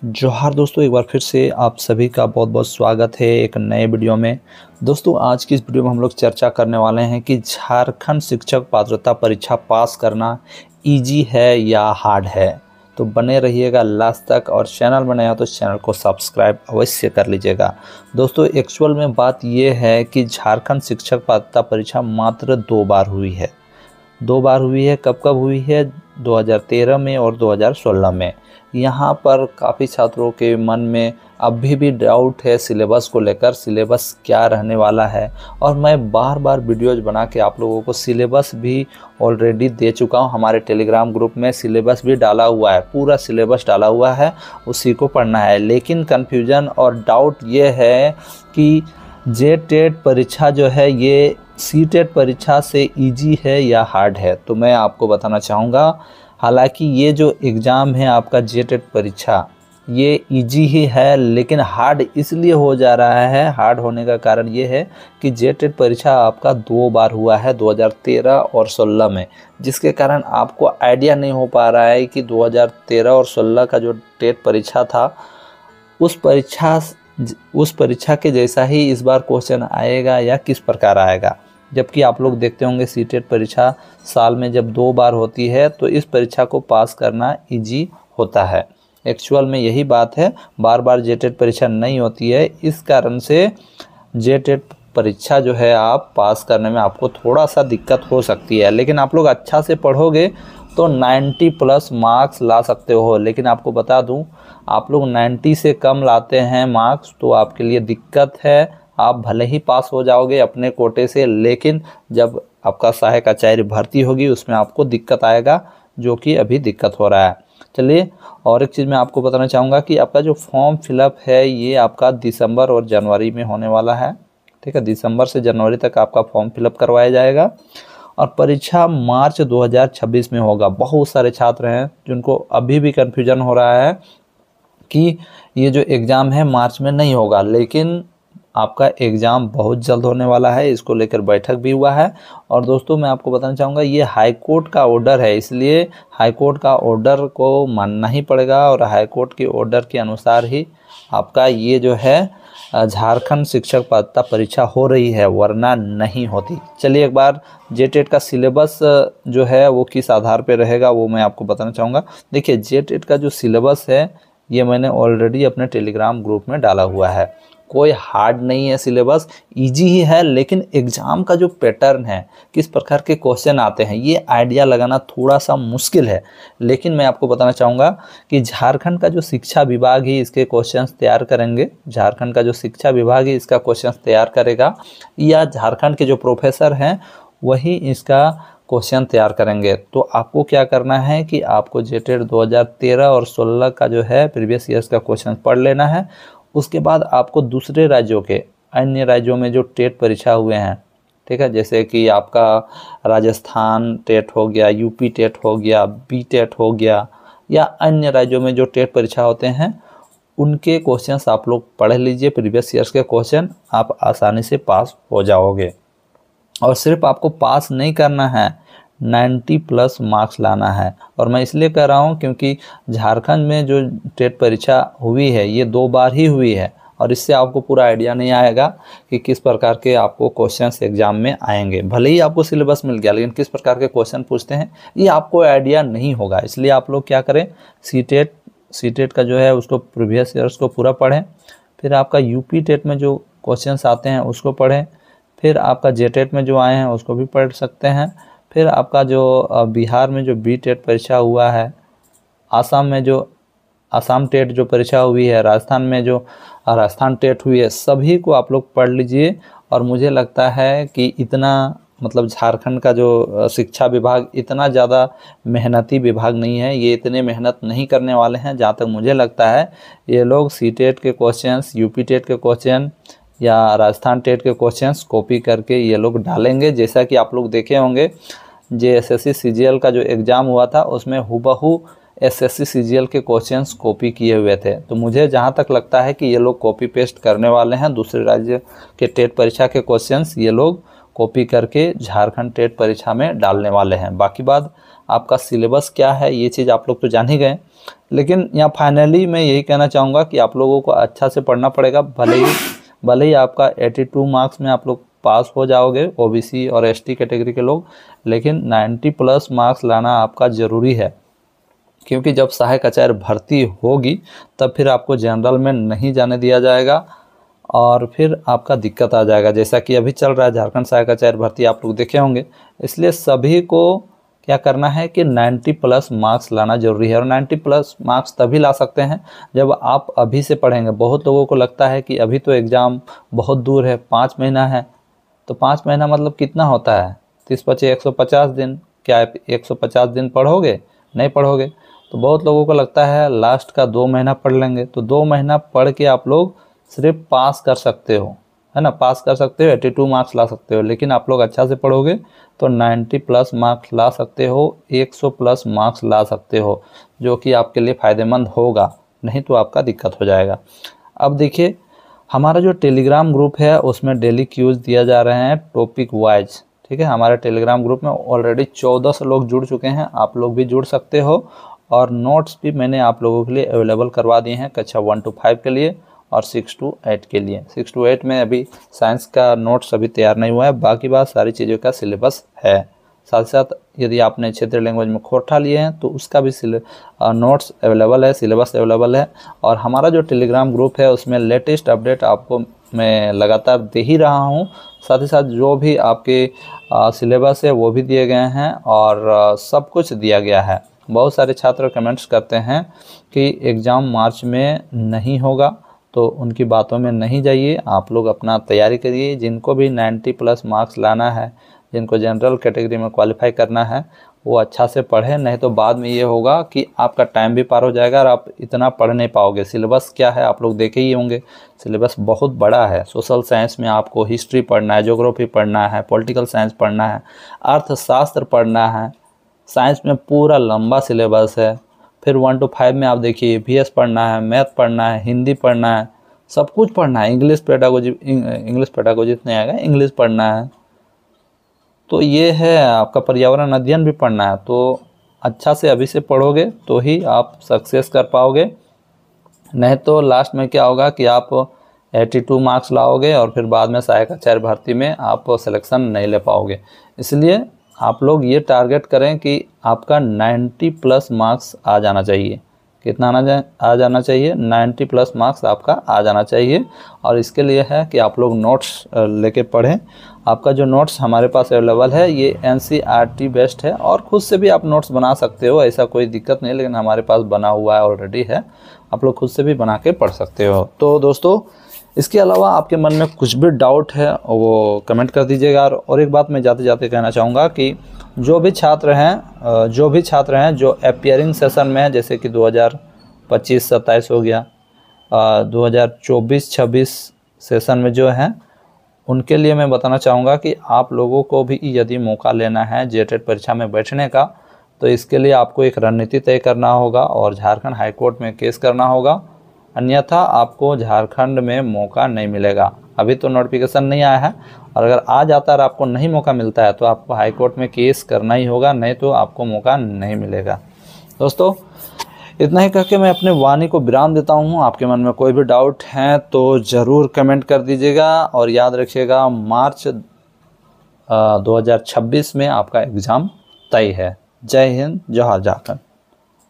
जोहार दोस्तों, एक बार फिर से आप सभी का बहुत बहुत स्वागत है एक नए वीडियो में। दोस्तों, आज की इस वीडियो में हम लोग चर्चा करने वाले हैं कि झारखंड शिक्षक पात्रता परीक्षा पास करना इजी है या हार्ड है। तो बने रहिएगा लास्ट तक, और चैनल में नया हो तो चैनल को सब्सक्राइब अवश्य कर लीजिएगा। दोस्तों, एक्चुअल में बात यह है कि झारखंड शिक्षक पात्रता परीक्षा मात्र 2 बार हुई है। 2 बार हुई है। कब कब हुई है? 2013 में और 2016 में। यहाँ पर काफ़ी छात्रों के मन में अभी भी डाउट है सिलेबस को लेकर, सिलेबस क्या रहने वाला है। और मैं बार बार वीडियोज़ बना के आप लोगों को सिलेबस भी ऑलरेडी दे चुका हूँ। हमारे टेलीग्राम ग्रुप में सिलेबस भी डाला हुआ है, पूरा सिलेबस डाला हुआ है, उसी को पढ़ना है। लेकिन कन्फ्यूज़न और डाउट ये है कि जेटेट परीक्षा जो है ये सीटेट परीक्षा से इजी है या हार्ड है। तो मैं आपको बताना चाहूँगा, हालांकि ये जो एग्ज़ाम है आपका जेटेट परीक्षा, ये इजी ही है, लेकिन हार्ड इसलिए हो जा रहा है। हार्ड होने का कारण ये है कि जेटेट परीक्षा आपका 2 बार हुआ है, 2013 और 16 में, जिसके कारण आपको आइडिया नहीं हो पा रहा है कि 2013 और 16 का जो टेट परीक्षा था उस परीक्षा के जैसा ही इस बार क्वेश्चन आएगा या किस प्रकार आएगा। जबकि आप लोग देखते होंगे सीटेट परीक्षा साल में जब 2 बार होती है तो इस परीक्षा को पास करना इजी होता है। एक्चुअल में यही बात है, बार बार जेटेट परीक्षा नहीं होती है, इस कारण से जेटेट परीक्षा जो है आप पास करने में आपको थोड़ा सा दिक्कत हो सकती है। लेकिन आप लोग अच्छा से पढ़ोगे तो 90+ मार्क्स ला सकते हो। लेकिन आपको बता दूं, आप लोग 90 से कम लाते हैं मार्क्स तो आपके लिए दिक्कत है। आप भले ही पास हो जाओगे अपने कोटे से, लेकिन जब आपका सहायक आचार्य भर्ती होगी उसमें आपको दिक्कत आएगा, जो कि अभी दिक्कत हो रहा है। चलिए, और एक चीज़ मैं आपको बताना चाहूँगा कि आपका जो फॉर्म फिलअप है ये आपका दिसंबर और जनवरी में होने वाला है। ठीक है, दिसंबर से जनवरी तक आपका फॉर्म फिलअप करवाया जाएगा और परीक्षा मार्च 2026 में होगा। बहुत सारे छात्र हैं जिनको अभी भी कन्फ्यूजन हो रहा है कि ये जो एग्ज़ाम है मार्च में नहीं होगा, लेकिन आपका एग्ज़ाम बहुत जल्द होने वाला है। इसको लेकर बैठक भी हुआ है। और दोस्तों, मैं आपको बताना चाहूँगा, ये हाई कोर्ट का ऑर्डर है, इसलिए हाई कोर्ट का ऑर्डर को मानना ही पड़ेगा और हाई कोर्ट के ऑर्डर के अनुसार ही आपका ये जो है झारखंड शिक्षक पात्रता परीक्षा हो रही है, वरना नहीं होती। चलिए, एक बार जेटेट का सिलेबस जो है वो किस आधार पर रहेगा वो मैं आपको बताना चाहूँगा। देखिए, जेटेट का जो सिलेबस है ये मैंने ऑलरेडी अपने टेलीग्राम ग्रुप में डाला हुआ है। कोई हार्ड नहीं है, सिलेबस इजी ही है, लेकिन एग्ज़ाम का जो पैटर्न है, किस प्रकार के क्वेश्चन आते हैं, ये आइडिया लगाना थोड़ा सा मुश्किल है। लेकिन मैं आपको बताना चाहूँगा कि झारखंड का जो शिक्षा विभाग ही इसके क्वेश्चंस तैयार करेंगे। झारखंड का जो शिक्षा विभाग ही इसका क्वेश्चंस तैयार करेगा, या झारखंड के जो प्रोफेसर हैं वही इसका क्वेश्चन तैयार करेंगे। तो आपको क्या करना है कि आपको जेटेट 2013 और 16 का जो है प्रीवियस ईयर्स का क्वेश्चन पढ़ लेना है। उसके बाद आपको दूसरे राज्यों के, अन्य राज्यों में जो टेट परीक्षा हुए हैं, ठीक है, जैसे कि आपका राजस्थान टेट हो गया, यूपी टेट हो गया, बी टेट हो गया, या अन्य राज्यों में जो टेट परीक्षा होते हैं उनके क्वेश्चंस आप लोग पढ़ लीजिए। प्रीवियस ईयर्स के क्वेश्चन, आप आसानी से पास हो जाओगे। और सिर्फ आपको पास नहीं करना है, 90+ मार्क्स लाना है। और मैं इसलिए कह रहा हूँ क्योंकि झारखंड में जो टेट परीक्षा हुई है ये 2 बार ही हुई है, और इससे आपको पूरा आइडिया नहीं आएगा कि किस प्रकार के आपको क्वेश्चंस एग्जाम में आएंगे। भले ही आपको सिलेबस मिल गया, लेकिन किस प्रकार के क्वेश्चन पूछते हैं ये आपको आइडिया नहीं होगा। इसलिए आप लोग क्या करें, सीटेट का जो है उसको प्रीवियस ईयर्स को पूरा पढ़ें, फिर आपका यूपी टेट में जो क्वेश्चंस आते हैं उसको पढ़ें, फिर आपका जेटेट में जो आए हैं उसको भी पढ़ सकते हैं, फिर आपका जो बिहार में जो बी टेट परीक्षा हुआ है, आसाम में जो आसाम टेट जो परीक्षा हुई है, राजस्थान में जो राजस्थान टेट हुई है, सभी को आप लोग पढ़ लीजिए। और मुझे लगता है कि इतना, मतलब झारखंड का जो शिक्षा विभाग इतना ज़्यादा मेहनती विभाग नहीं है, ये इतने मेहनत नहीं करने वाले हैं। जहाँ तक मुझे लगता है ये लोग सी टेट के क्वेश्चंस, यूपी टेट के क्वेश्चन या राजस्थान टेट के क्वेश्चंस कॉपी करके ये लोग डालेंगे। जैसा कि आप लोग देखे होंगे, एसएससी सीजीएल का जो एग्ज़ाम हुआ था उसमें हुबहू एसएससी सीजीएल के क्वेश्चंस कॉपी किए हुए थे। तो मुझे जहाँ तक लगता है कि ये लोग कॉपी पेस्ट करने वाले हैं, दूसरे राज्य के टेट परीक्षा के क्वेश्चंस ये लोग कॉपी करके झारखंड टेट परीक्षा में डालने वाले हैं। बाकी बात आपका सिलेबस क्या है, ये चीज़ आप लोग तो जान ही गए। लेकिन यहाँ फाइनली मैं यही कहना चाहूँगा कि आप लोगों को अच्छा से पढ़ना पड़ेगा। भले ही आपका 82 मार्क्स में आप लोग पास हो जाओगे ओबीसी और एसटी कैटेगरी के लोग, लेकिन 90+ मार्क्स लाना आपका ज़रूरी है, क्योंकि जब सहायक आचार्य भर्ती होगी तब फिर आपको जनरल में नहीं जाने दिया जाएगा और फिर आपका दिक्कत आ जाएगा, जैसा कि अभी चल रहा है झारखंड सहायक आचार्य भर्ती, आप लोग देखे होंगे। इसलिए सभी को क्या करना है कि 90+ मार्क्स लाना जरूरी है, और 90+ मार्क्स तभी ला सकते हैं जब आप अभी से पढ़ेंगे। बहुत लोगों को लगता है कि अभी तो एग्ज़ाम बहुत दूर है, 5 महीना है, तो 5 महीना मतलब कितना होता है, 30-25 150 दिन। क्या आप 150 दिन पढ़ोगे? नहीं पढ़ोगे। तो बहुत लोगों को लगता है लास्ट का 2 महीना पढ़ लेंगे, तो 2 महीना पढ़ के आप लोग सिर्फ पास कर सकते हो, है ना, पास कर सकते हो, 82 मार्क्स ला सकते हो। लेकिन आप लोग अच्छा से पढ़ोगे तो 90+ मार्क्स ला सकते हो, 100+ मार्क्स ला सकते हो, जो कि आपके लिए फ़ायदेमंद होगा, नहीं तो आपका दिक्कत हो जाएगा। अब देखिए, हमारा जो टेलीग्राम ग्रुप है उसमें डेली क्यूज दिया जा रहे हैं टॉपिक वाइज, ठीक है। हमारे टेलीग्राम ग्रुप में ऑलरेडी 1400 लोग जुड़ चुके हैं, आप लोग भी जुड़ सकते हो। और नोट्स भी मैंने आप लोगों के लिए अवेलेबल करवा दिए हैं, कक्षा 1 to 5 के लिए और 6 to 8 के लिए। 6 to 8 में अभी साइंस का नोट्स अभी तैयार नहीं हुआ है, बाकी बात सारी चीज़ों का सिलेबस है। साथ साथ यदि आपने क्षेत्रीय लैंग्वेज में खोरठा लिए हैं तो उसका भी नोट्स अवेलेबल है, सिलेबस अवेलेबल है। और हमारा जो टेलीग्राम ग्रुप है उसमें लेटेस्ट अपडेट आपको मैं लगातार दे ही रहा हूँ। साथ ही साथ जो भी आपके सिलेबस है वो भी दिए गए हैं और सब कुछ दिया गया है। बहुत सारे छात्र कमेंट्स करते हैं कि एग्ज़ाम मार्च में नहीं होगा, तो उनकी बातों में नहीं जाइए, आप लोग अपना तैयारी करिए। जिनको भी 90+ मार्क्स लाना है, जिनको जनरल कैटेगरी में क्वालिफाई करना है, वो अच्छा से पढ़ें, नहीं तो बाद में ये होगा कि आपका टाइम भी पार हो जाएगा और आप इतना पढ़ नहीं पाओगे। सिलेबस क्या है आप लोग देखे ही होंगे, सिलेबस बहुत बड़ा है। सोशल साइंस में आपको हिस्ट्री पढ़ना है, ज्योग्राफी पढ़ना है, पॉलिटिकल साइंस पढ़ना है, अर्थशास्त्र पढ़ना है, साइंस में पूरा लंबा सिलेबस है। फिर 1 to 5 में आप देखिए ईवीएस पढ़ना है, मैथ पढ़ना है, हिंदी पढ़ना है, सब कुछ पढ़ना है। इंग्लिश पेडागोजी नहीं आएगा, इंग्लिश पढ़ना है। तो ये है आपका पर्यावरण अध्ययन भी पढ़ना है। तो अच्छा से अभी से पढ़ोगे तो ही आप सक्सेस कर पाओगे, नहीं तो लास्ट में क्या होगा कि आप 82 मार्क्स लाओगे और फिर बाद में सहायक आचार्य भर्ती में आप सिलेक्शन नहीं ले पाओगे। इसलिए आप लोग ये टारगेट करें कि आपका 90+ मार्क्स आ जाना चाहिए। कितना आ जाना चाहिए? 90+ मार्क्स आपका आ जाना चाहिए। और इसके लिए है कि आप लोग नोट्स लेके पढ़ें। आपका जो नोट्स हमारे पास अवेलेबल है ये NCERT बेस्ड है, और खुद से भी आप नोट्स बना सकते हो, ऐसा कोई दिक्कत नहीं, लेकिन हमारे पास बना हुआ है ऑलरेडी है, आप लोग खुद से भी बना के पढ़ सकते हो। तो दोस्तों, इसके अलावा आपके मन में कुछ भी डाउट है वो कमेंट कर दीजिएगा। और एक बात मैं जाते जाते कहना चाहूँगा कि जो भी छात्र हैं जो अपीयरिंग सेशन में है, जैसे कि 2025-27 हो गया, 2024-26 सेशन में जो हैं, उनके लिए मैं बताना चाहूँगा कि आप लोगों को भी यदि मौका लेना है जेटेट परीक्षा में बैठने का, तो इसके लिए आपको एक रणनीति तय करना होगा और झारखंड हाईकोर्ट में केस करना होगा, अन्यथा आपको झारखंड में मौका नहीं मिलेगा। अभी तो नोटिफिकेशन नहीं आया है, और अगर आ जाता है और आपको नहीं मौका मिलता है तो आपको हाई कोर्ट में केस करना ही होगा, नहीं तो आपको मौका नहीं मिलेगा। दोस्तों, इतना ही कहकर मैं अपने वाणी को विराम देता हूँ। आपके मन में कोई भी डाउट है तो ज़रूर कमेंट कर दीजिएगा, और याद रखिएगा मार्च 2026 में आपका एग्ज़ाम तय है। जय हिंद, जय झारखंड।